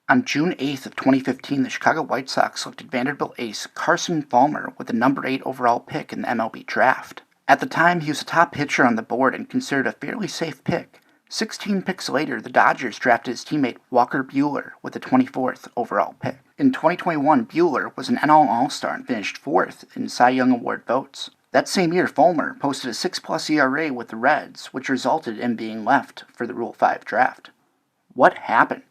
On June 8th of 2015, the Chicago White Sox selected Vanderbilt ace Carson Fulmer with the number 8 overall pick in the MLB draft. At the time, he was the top pitcher on the board and considered a fairly safe pick. 16 picks later, the Dodgers drafted his teammate Walker Buehler with the 24th overall pick. In 2021, Buehler was an NL All-Star and finished 4th in Cy Young Award votes. That same year, Fulmer posted a 6+ ERA with the Reds, which resulted in being left for the Rule 5 draft. What happened?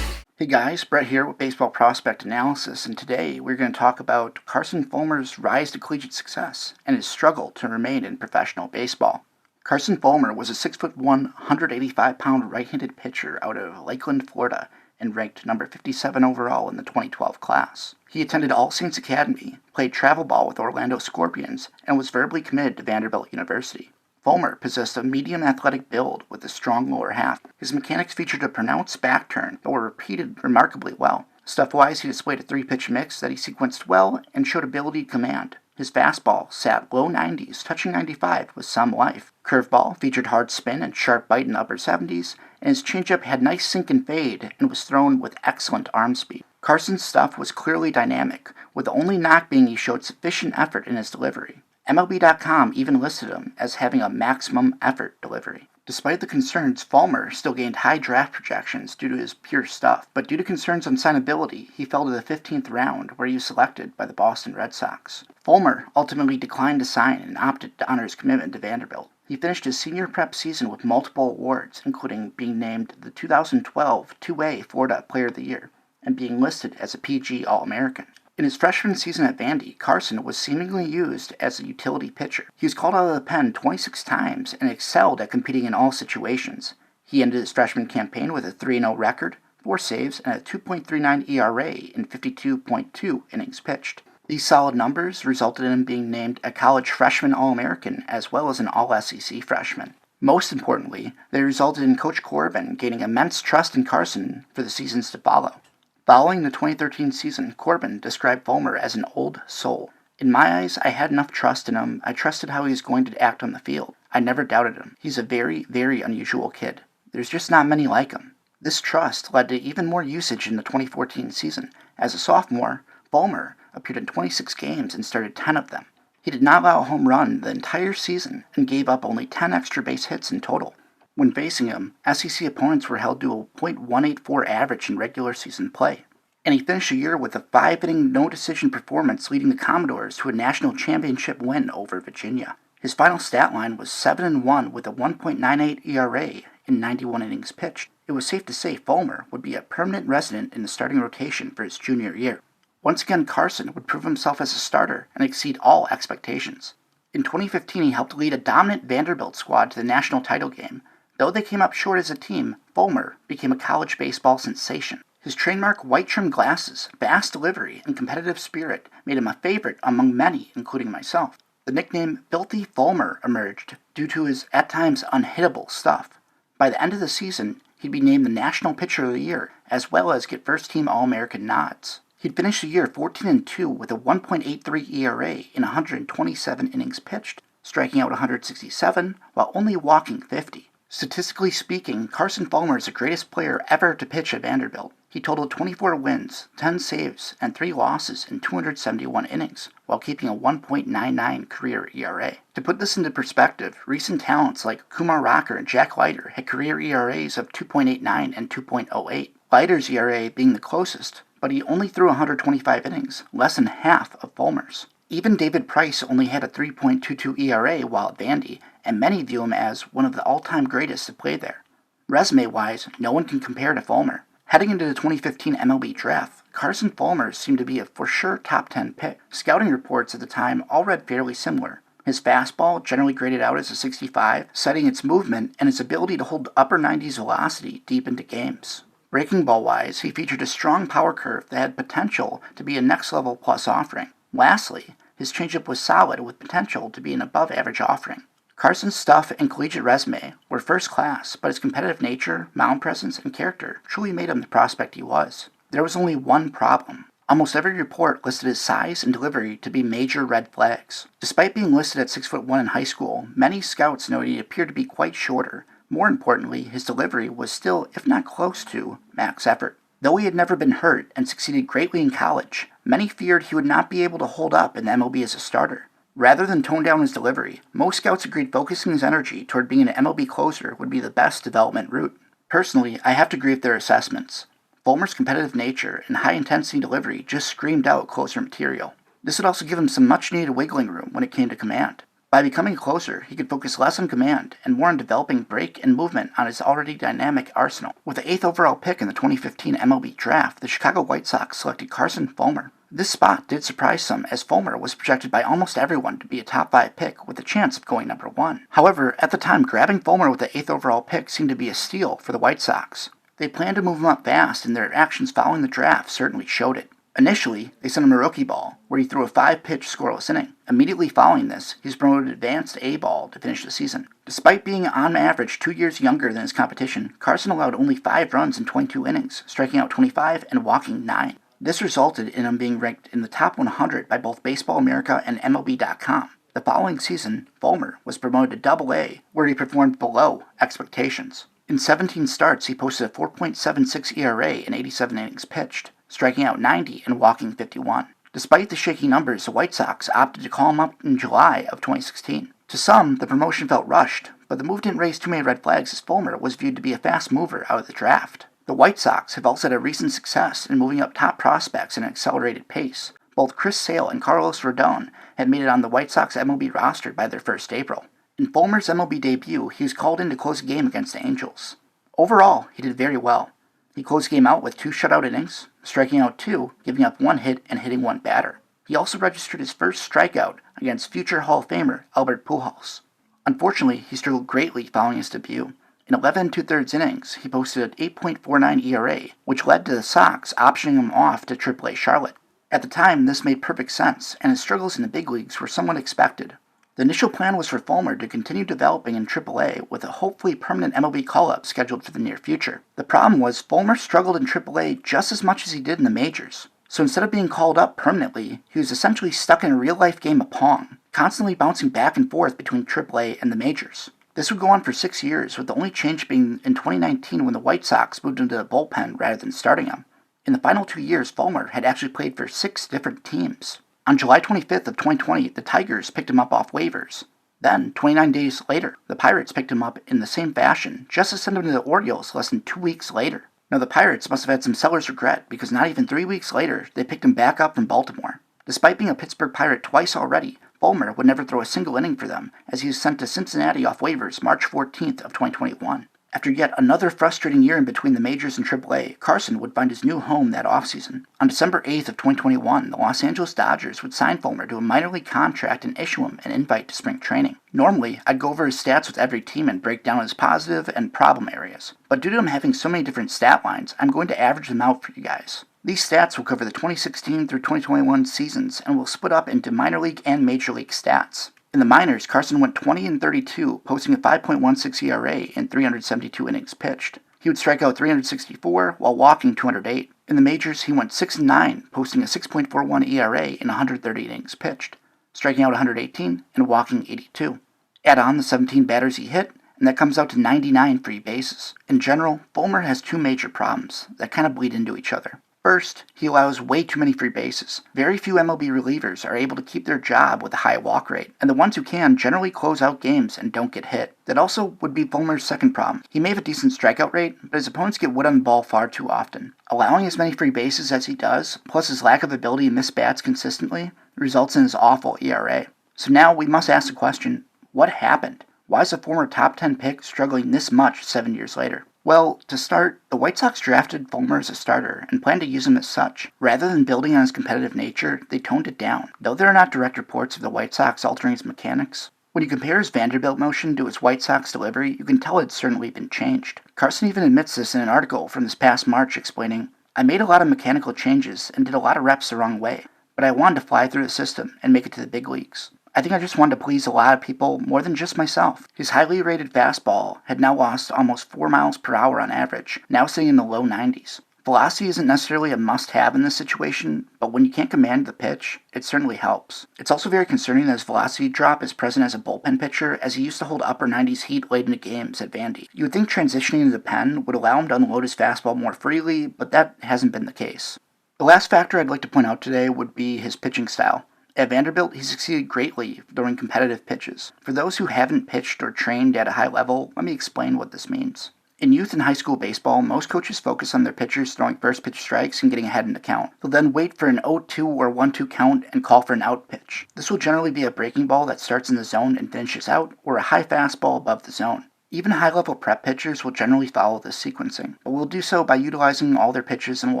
Hey guys, Brett here with Baseball Prospect Analysis, and today we're going to talk about Carson Fulmer's rise to collegiate success and his struggle to remain in professional baseball. Carson Fulmer was a 6'1", 185-pound right-handed pitcher out of Lakeland, Florida, and ranked number 57 overall in the 2012 class. He attended All Saints Academy, played travel ball with Orlando Scorpions, and was verbally committed to Vanderbilt University. Fulmer possessed a medium athletic build with a strong lower half. His mechanics featured a pronounced back turn, but were repeated remarkably well. Stuff-wise, he displayed a 3-pitch mix that he sequenced well and showed ability to command. His fastball sat low 90s, touching 95 with some life. Curveball featured hard spin and sharp bite in the upper 70s, and his changeup had nice sink and fade and was thrown with excellent arm speed. Carson's stuff was clearly dynamic, with the only knock being he showed sufficient effort in his delivery. MLB.com even listed him as having a maximum effort delivery. Despite the concerns, Fulmer still gained high draft projections due to his pure stuff, but due to concerns on signability, he fell to the 15th round where he was selected by the Boston Red Sox. Fulmer ultimately declined to sign and opted to honor his commitment to Vanderbilt. He finished his senior prep season with multiple awards, including being named the 2012 2A Florida Player of the Year and being listed as a PG All-American. In his freshman season at Vandy, Carson was seemingly used as a utility pitcher. He was called out of the pen 26 times and excelled at competing in all situations. He ended his freshman campaign with a 3-0 record, 4 saves, and a 2.39 ERA in 52.2 innings pitched. These solid numbers resulted in him being named a college freshman All-American as well as an All-SEC freshman. Most importantly, they resulted in Coach Corbin gaining immense trust in Carson for the seasons to follow. Following the 2013 season, Corbin described Fulmer as an old soul. In my eyes, I had enough trust in him. I trusted how he was going to act on the field. I never doubted him. He's a very, very unusual kid. There's just not many like him. This trust led to even more usage in the 2014 season. As a sophomore, Fulmer appeared in 26 games and started 10 of them. He did not allow a home run the entire season and gave up only 10 extra base hits in total. When facing him, SEC opponents were held to a .184 average in regular season play, and he finished the year with a 5-inning no-decision performance leading the Commodores to a national championship win over Virginia. His final stat line was 7-1 with a 1.98 ERA in 91 innings pitched. It was safe to say Fulmer would be a permanent resident in the starting rotation for his junior year. Once again, Carson would prove himself as a starter and exceed all expectations. In 2015, he helped lead a dominant Vanderbilt squad to the national title game. Though they came up short as a team, Fulmer became a college baseball sensation. His trademark white-trimmed glasses, fast delivery, and competitive spirit made him a favorite among many, including myself. The nickname Filthy Fulmer emerged due to his, at times, unhittable stuff. By the end of the season, he'd be named the National Pitcher of the Year, as well as get first-team All-American nods. He'd finish the year 14-2 with a 1.83 ERA in 127 innings pitched, striking out 167 while only walking 50. Statistically speaking, Carson Fulmer is the greatest player ever to pitch at Vanderbilt. He totaled 24 wins, 10 saves, and 3 losses in 271 innings, while keeping a 1.99 career ERA. To put this into perspective, recent talents like Kumar Rocker and Jack Leiter had career ERAs of 2.89 and 2.08, Leiter's ERA being the closest, but he only threw 125 innings, less than half of Fulmer's. Even David Price only had a 3.22 ERA while at Vandy, and many view him as one of the all-time greatest to play there. Resume-wise, no one can compare to Fulmer. Heading into the 2015 MLB draft, Carson Fulmer seemed to be a for sure top 10 pick. Scouting reports at the time all read fairly similar. His fastball generally graded out as a 65, citing its movement and his ability to hold upper 90s velocity deep into games. Breaking ball-wise, he featured a strong power curve that had potential to be a next-level plus offering. Lastly, his changeup was solid with potential to be an above-average offering. Carson's stuff and collegiate resume were first class, but his competitive nature, mound presence, and character truly made him the prospect he was. There was only one problem. Almost every report listed his size and delivery to be major red flags. Despite being listed at 6'1" in high school, many scouts noted he appeared to be quite shorter. More importantly, his delivery was still, if not close to, max effort. Though he had never been hurt and succeeded greatly in college, many feared he would not be able to hold up in the MLB as a starter. Rather than tone down his delivery, most scouts agreed focusing his energy toward being an MLB closer would be the best development route. Personally, I have to agree with their assessments. Fulmer's competitive nature and high-intensity delivery just screamed out closer material. This would also give him some much-needed wiggling room when it came to command. By becoming a closer, he could focus less on command and more on developing break and movement on his already dynamic arsenal. With the 8th overall pick in the 2015 MLB draft, the Chicago White Sox selected Carson Fulmer. This spot did surprise some, as Fulmer was projected by almost everyone to be a top 5 pick with a chance of going number 1. However, at the time, grabbing Fulmer with the 8th overall pick seemed to be a steal for the White Sox. They planned to move him up fast, and their actions following the draft certainly showed it. Initially, they sent him a rookie ball, where he threw a 5-pitch scoreless inning. Immediately following this, he was promoted to advanced A ball to finish the season. Despite being on average 2 years younger than his competition, Carson allowed only 5 runs in 22 innings, striking out 25 and walking 9. This resulted in him being ranked in the top 100 by both Baseball America and MLB.com. The following season, Fulmer was promoted to Double-A, where he performed below expectations. In 17 starts, he posted a 4.76 ERA in 87 innings pitched, striking out 90 and walking 51. Despite the shaky numbers, the White Sox opted to call him up in July of 2016. To some, the promotion felt rushed, but the move didn't raise too many red flags as Fulmer was viewed to be a fast mover out of the draft. The White Sox have also had a recent success in moving up top prospects at an accelerated pace. Both Chris Sale and Carlos Rodon had made it on the White Sox MLB roster by their first April. In Fulmer's MLB debut, he was called in to close a game against the Angels. Overall, he did very well. He closed the game out with 2 shutout innings, striking out 2, giving up 1 hit and hitting 1 batter. He also registered his first strikeout against future Hall of Famer Albert Pujols. Unfortunately, he struggled greatly following his debut. In 11 2/3 innings, he posted an 8.49 ERA, which led to the Sox optioning him off to AAA Charlotte. At the time, this made perfect sense, and his struggles in the big leagues were somewhat expected. The initial plan was for Fulmer to continue developing in AAA with a hopefully permanent MLB call-up scheduled for the near future. The problem was Fulmer struggled in AAA just as much as he did in the majors. So instead of being called up permanently, he was essentially stuck in a real-life game of Pong, constantly bouncing back and forth between AAA and the majors. This would go on for 6 years, with the only change being in 2019 when the White Sox moved him to the bullpen rather than starting him. In the final 2 years, Fulmer had actually played for 6 different teams. On July 25th of 2020, the Tigers picked him up off waivers. Then, 29 days later, the Pirates picked him up in the same fashion, just to send him to the Orioles less than 2 weeks later. Now, the Pirates must have had some seller's regret, because not even 3 weeks later, they picked him back up from Baltimore. Despite being a Pittsburgh Pirate twice already, Fulmer would never throw a single inning for them, as he was sent to Cincinnati off waivers March 14th of 2021. After yet another frustrating year in between the majors and AAA, Carson would find his new home that offseason. On December 8th of 2021, the Los Angeles Dodgers would sign Fulmer to a minor league contract and issue him an invite to spring training. Normally, I'd go over his stats with every team and break down his positive and problem areas, but due to him having so many different stat lines, I'm going to average them out for you guys. These stats will cover the 2016 through 2021 seasons and will split up into minor league and major league stats. In the minors, Carson went 20-32, posting a 5.16 ERA in 372 innings pitched. He would strike out 364 while walking 208. In the majors, he went 6-9, posting a 6.41 ERA in 130 innings pitched, striking out 118 and walking 82. Add on the 17 batters he hit, and that comes out to 99 free bases. In general, Fulmer has 2 major problems that kind of bleed into each other. First, he allows way too many free bases. Very few MLB relievers are able to keep their job with a high walk rate, and the ones who can generally close out games and don't get hit. That also would be Fulmer's second problem. He may have a decent strikeout rate, but his opponents get wood on the ball far too often. Allowing as many free bases as he does, plus his lack of ability to miss bats consistently, results in his awful ERA. So now we must ask the question, what happened? Why is a former top 10 pick struggling this much 7 years later? Well, to start, the White Sox drafted Fulmer as a starter and planned to use him as such. Rather than building on his competitive nature, they toned it down, though there are not direct reports of the White Sox altering his mechanics. When you compare his Vanderbilt motion to his White Sox delivery, you can tell it's certainly been changed. Carson even admits this in an article from this past March explaining, "I made a lot of mechanical changes and did a lot of reps the wrong way, but I wanted to fly through the system and make it to the big leagues. I think I just wanted to please a lot of people more than just myself." His highly rated fastball had now lost almost 4 miles per hour on average, now sitting in the low 90s. Velocity isn't necessarily a must-have in this situation, but when you can't command the pitch, it certainly helps. It's also very concerning that his velocity drop is present as a bullpen pitcher, as he used to hold upper 90s heat late into games at Vandy. You would think transitioning to the pen would allow him to unload his fastball more freely, but that hasn't been the case. The last factor I'd like to point out today would be his pitching style. At Vanderbilt, he succeeded greatly throwing competitive pitches. For those who haven't pitched or trained at a high level, let me explain what this means. In youth and high school baseball, most coaches focus on their pitchers throwing first pitch strikes and getting ahead in the count. They'll then wait for an 0-2 or 1-2 count and call for an out pitch. This will generally be a breaking ball that starts in the zone and finishes out, or a high fastball above the zone. Even high-level prep pitchers will generally follow this sequencing, but will do so by utilizing all their pitches and will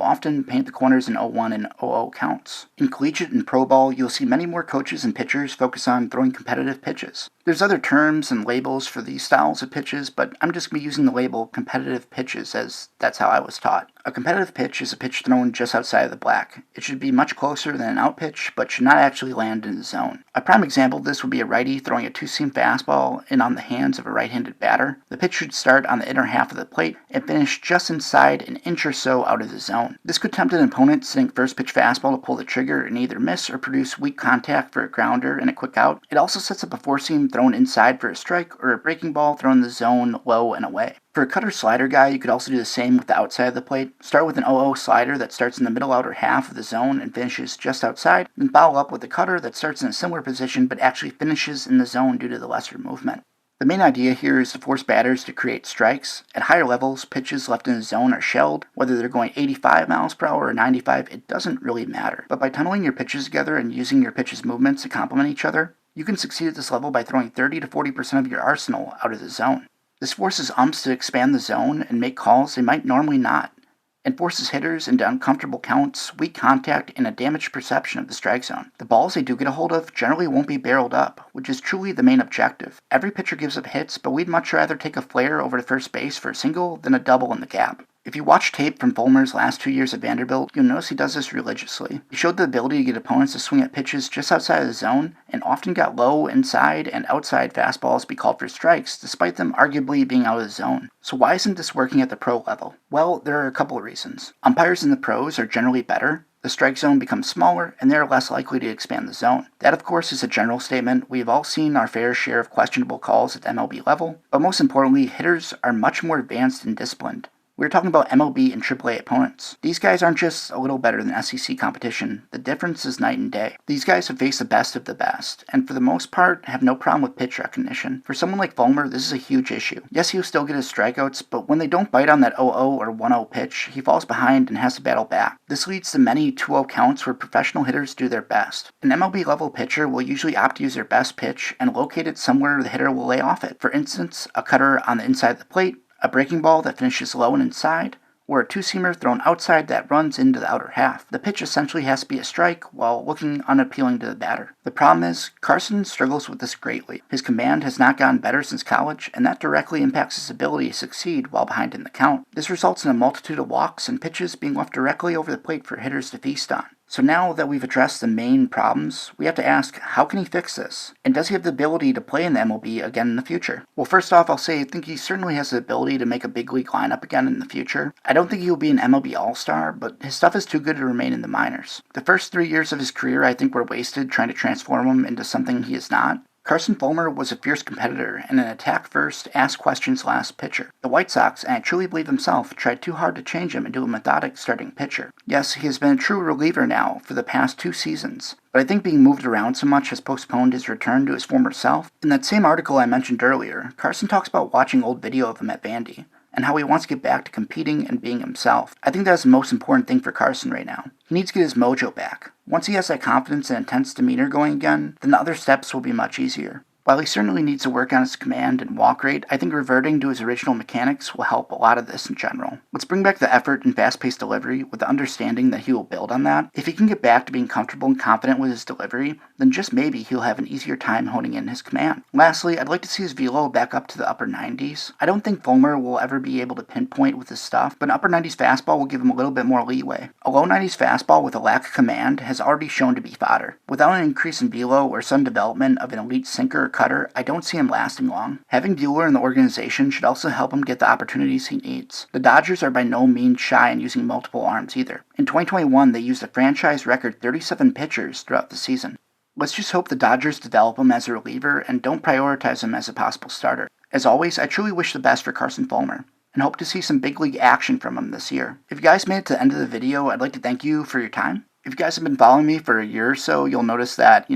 often paint the corners in 0-1 and 0-0 counts. In collegiate and pro ball, you'll see many more coaches and pitchers focus on throwing competitive pitches. There's other terms and labels for these styles of pitches, but I'm just going to be using the label competitive pitches as that's how I was taught. A competitive pitch is a pitch thrown just outside of the black. It should be much closer than an out pitch, but should not actually land in the zone. A prime example of this would be a righty throwing a two-seam fastball in on the hands of a right-handed batter. The pitch should start on the inner half of the plate and finish just inside an inch or so out of the zone. This could tempt an opponent sitting first pitch fastball to pull the trigger and either miss or produce weak contact for a grounder and a quick out. It also sets up a four-seam thrown inside for a strike or a breaking ball thrown in the zone low and away. For a cutter slider guy, you could also do the same with the outside of the plate. Start with an 0-0 slider that starts in the middle outer half of the zone and finishes just outside, then follow up with a cutter that starts in a similar position but actually finishes in the zone due to the lesser movement. The main idea here is to force batters to create strikes. At higher levels, pitches left in the zone are shelled. Whether they're going 85 miles per hour or 95, it doesn't really matter. But by tunneling your pitches together and using your pitches' movements to complement each other, you can succeed at this level by throwing 30 to 40% of your arsenal out of the zone. This forces umps to expand the zone and make calls they might normally not, and forces hitters into uncomfortable counts, weak contact, and a damaged perception of the strike zone. The balls they do get a hold of generally won't be barreled up, which is truly the main objective. Every pitcher gives up hits, but we'd much rather take a flare over to first base for a single than a double in the gap. If you watch tape from Fulmer's last 2 years at Vanderbilt, you'll notice he does this religiously. He showed the ability to get opponents to swing at pitches just outside of the zone, and often got low, inside, and outside fastballs be called for strikes, despite them arguably being out of the zone. So why isn't this working at the pro level? Well, there are a couple of reasons. Umpires in the pros are generally better. The strike zone becomes smaller, and they're less likely to expand the zone. That, of course, is a general statement. We have all seen our fair share of questionable calls at the MLB level, but most importantly, hitters are much more advanced and disciplined. We're talking about MLB and AAA opponents. These guys aren't just a little better than SEC competition. The difference is night and day. These guys have faced the best of the best, and for the most part, have no problem with pitch recognition. For someone like Fulmer, this is a huge issue. Yes, he'll still get his strikeouts, but when they don't bite on that 0-0 or 1-0 pitch, he falls behind and has to battle back. This leads to many 2-0 counts where professional hitters do their best. An MLB-level pitcher will usually opt to use their best pitch and locate it somewhere the hitter will lay off it. For instance, a cutter on the inside of the plate, a breaking ball that finishes low and inside, or a two-seamer thrown outside that runs into the outer half. The pitch essentially has to be a strike while looking unappealing to the batter. The problem is, Carson struggles with this greatly. His command has not gotten better since college, and that directly impacts his ability to succeed while behind in the count. This results in a multitude of walks and pitches being left directly over the plate for hitters to feast on. So now that we've addressed the main problems, we have to ask, how can he fix this? And does he have the ability to play in the MLB again in the future? Well, first off, I'll say I think he certainly has the ability to make a big league lineup again in the future. I don't think he'll be an MLB All-Star, but his stuff is too good to remain in the minors. The first 3 years of his career I think were wasted trying to transform him into something he is not. Carson Fulmer was a fierce competitor and an attack-first, ask-questions-last pitcher. The White Sox, and I truly believe himself, tried too hard to change him into a methodic starting pitcher. Yes, he has been a true reliever now for the past 2 seasons, but I think being moved around so much has postponed his return to his former self. In that same article I mentioned earlier, Carson talks about watching old video of him at Vandy, and how he wants to get back to competing and being himself. I think that's the most important thing for Carson right now. He needs to get his mojo back. Once he has that confidence and intense demeanor going again, then the other steps will be much easier. While he certainly needs to work on his command and walk rate, I think reverting to his original mechanics will help a lot of this in general. Let's bring back the effort and fast-paced delivery with the understanding that he will build on that. If he can get back to being comfortable and confident with his delivery, then just maybe he'll have an easier time honing in his command. Lastly, I'd like to see his velo back up to the upper 90s. I don't think Fulmer will ever be able to pinpoint with his stuff, but an upper 90s fastball will give him a little bit more leeway. A low 90s fastball with a lack of command has already shown to be fodder. Without an increase in velo or some development of an elite sinker or cutter, I don't see him lasting long. Having Bueller in the organization should also help him get the opportunities he needs. The Dodgers are by no means shy in using multiple arms either. In 2021, they used a franchise record 37 pitchers throughout the season. Let's just hope the Dodgers develop him as a reliever and don't prioritize him as a possible starter. As always, I truly wish the best for Carson Fulmer, and hope to see some big league action from him this year. If you guys made it to the end of the video, I'd like to thank you for your time. If you guys have been following me for a year or so, you'll notice that,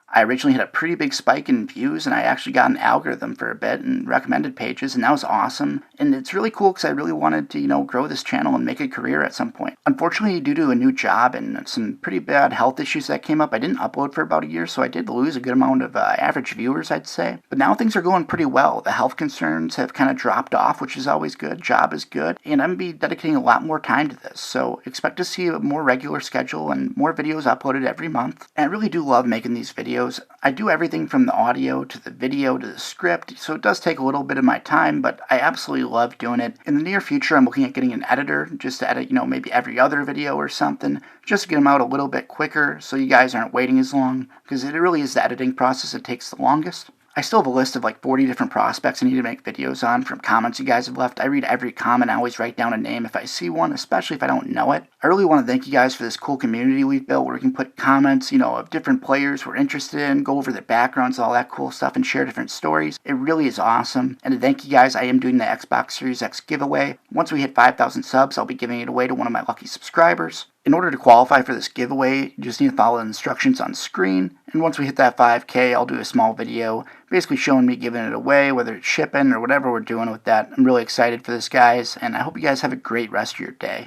I originally had a pretty big spike in views, and I actually got an algorithm for a bit and recommended pages, and that was awesome. And it's really cool because I really wanted to, grow this channel and make a career at some point. Unfortunately, due to a new job and some pretty bad health issues that came up, I didn't upload for about a year, so I did lose a good amount of average viewers, I'd say. But now things are going pretty well. The health concerns have kind of dropped off, which is always good. Job is good, and I'm going to be dedicating a lot more time to this. So expect to see a more regular schedule and more videos uploaded every month. And I really do love making these videos. I do everything from the audio to the video to the script, so it does take a little bit of my time, but I absolutely love doing it. In the near future, I'm looking at getting an editor just to edit, maybe every other video or something, just to get them out a little bit quicker so you guys aren't waiting as long, because it really is the editing process that takes the longest. I still have a list of like 40 different prospects I need to make videos on from comments you guys have left. I read every comment. I always write down a name if I see one, especially if I don't know it. I really want to thank you guys for this cool community we've built where we can put comments, of different players we're interested in, go over their backgrounds, all that cool stuff, and share different stories. It really is awesome. And to thank you guys, I am doing the Xbox Series X giveaway. Once we hit 5,000 subs, I'll be giving it away to one of my lucky subscribers. In order to qualify for this giveaway, you just need to follow the instructions on screen, and once we hit that 5K, I'll do a small video basically showing me giving it away, whether it's shipping or whatever we're doing with that. I'm really excited for this, guys, and I hope you guys have a great rest of your day.